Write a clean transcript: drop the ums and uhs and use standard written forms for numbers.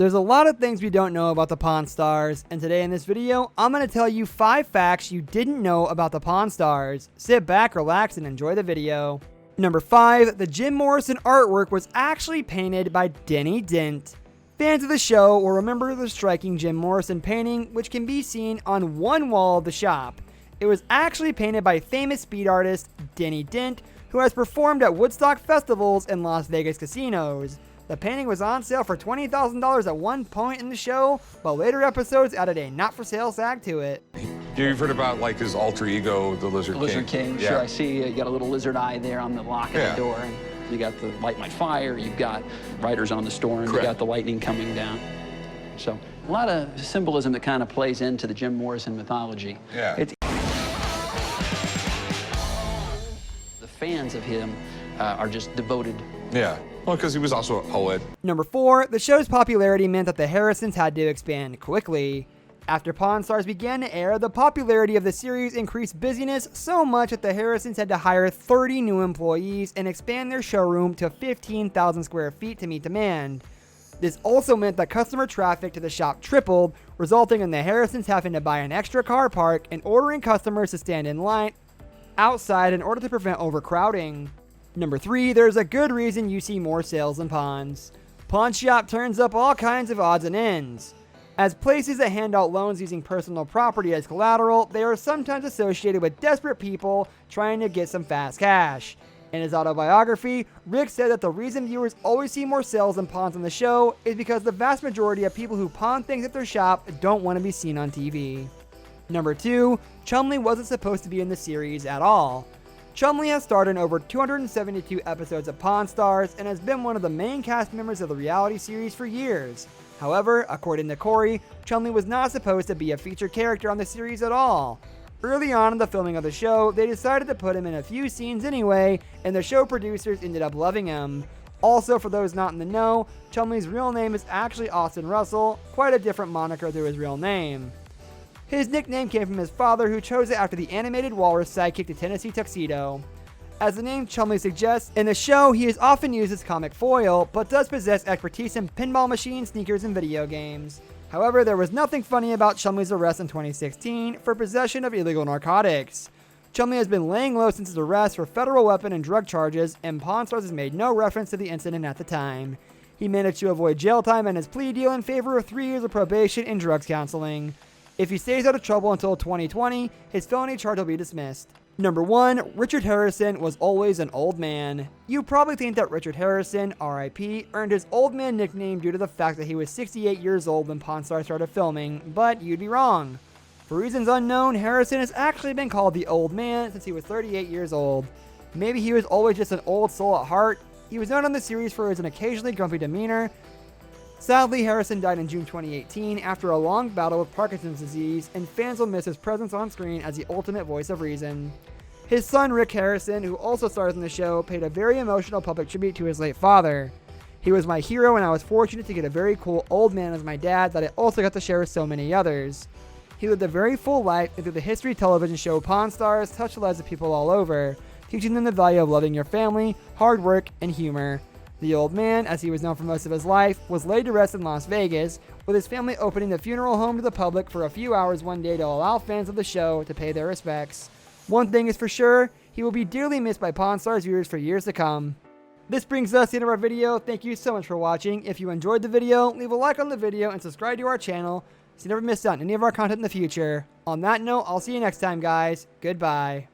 There's a lot of things we don't know about the Pawn Stars, and today in this video, I'm going to tell you 5 facts you didn't know about the Pawn Stars. Sit back, relax, and enjoy the video. Number 5, the Jim Morrison artwork was actually painted by Denny Dent. Fans of the show will remember the striking Jim Morrison painting, which can be seen on one wall of the shop. It was actually painted by famous speed artist Denny Dent, who has performed at Woodstock festivals and Las Vegas casinos. The painting was on sale for $20,000 at one point in the show, but later episodes added a not-for-sale tag to it. You've heard about like his alter ego, the Lizard King. Lizard King, yeah. Sure. I see you got a little lizard eye there on the lock of the door. And you got the light my fire, you've got riders on the storm, you got the lightning coming down. So a lot of symbolism that kind of plays into the Jim Morrison mythology. Yeah. The fans of him are just devoted. Yeah. Well, because he was also a poet. Number 4, the show's popularity meant that the Harrisons had to expand quickly. After Pawn Stars began to air, the popularity of the series increased busyness so much that the Harrisons had to hire 30 new employees and expand their showroom to 15,000 square feet to meet demand. This also meant that customer traffic to the shop tripled, resulting in the Harrisons having to buy an extra car park and ordering customers to stand in line outside in order to prevent overcrowding. Number 3, there's a good reason you see more sales in pawns. Pawn Shop turns up all kinds of odds and ends. As places that hand out loans using personal property as collateral, they are sometimes associated with desperate people trying to get some fast cash. In his autobiography, Rick said that the reason viewers always see more sales in pawns on the show is because the vast majority of people who pawn things at their shop don't want to be seen on TV. Number 2, Chumlee wasn't supposed to be in the series at all. Chumlee has starred in over 272 episodes of Pawn Stars and has been one of the main cast members of the reality series for years. However, according to Corey, Chumlee was not supposed to be a featured character on the series at all. Early on in the filming of the show, they decided to put him in a few scenes anyway, and the show producers ended up loving him. Also, for those not in the know, Chumlee's real name is actually Austin Russell, quite a different moniker to his real name. His nickname came from his father, who chose it after the animated walrus sidekick to Tennessee Tuxedo. As the name Chumlee suggests, in the show he is often used as comic foil, but does possess expertise in pinball machines, sneakers, and video games. However, there was nothing funny about Chumlee's arrest in 2016 for possession of illegal narcotics. Chumlee has been laying low since his arrest for federal weapon and drug charges, and Pawn Stars has made no reference to the incident at the time. He managed to avoid jail time and his plea deal in favor of 3 years of probation and drugs counseling. If he stays out of trouble until 2020, his felony charge will be dismissed. Number 1, Richard Harrison was always an old man. You probably think that Richard Harrison, RIP, earned his old man nickname due to the fact that he was 68 years old when Pawn Stars started filming, but you'd be wrong. For reasons unknown, Harrison has actually been called the old man since he was 38 years old. Maybe he was always just an old soul at heart. He was known on the series for his occasionally grumpy demeanor. Sadly, Harrison died in June 2018 after a long battle with Parkinson's disease, and fans will miss his presence on screen as the ultimate voice of reason. His son, Rick Harrison, who also stars in the show, paid a very emotional public tribute to his late father. He was my hero, and I was fortunate to get a very cool old man as my dad that I also got to share with so many others. He lived a very full life, and through the history television show Pawn Stars touched the lives of people all over, teaching them the value of loving your family, hard work, and humor. The old man, as he was known for most of his life, was laid to rest in Las Vegas, with his family opening the funeral home to the public for a few hours one day to allow fans of the show to pay their respects. One thing is for sure, he will be dearly missed by Pawn Stars viewers for years to come. This brings us to the end of our video. Thank you so much for watching. If you enjoyed the video, leave a like on the video and subscribe to our channel so you never miss out on any of our content in the future. On that note, I'll see you next time, guys. Goodbye.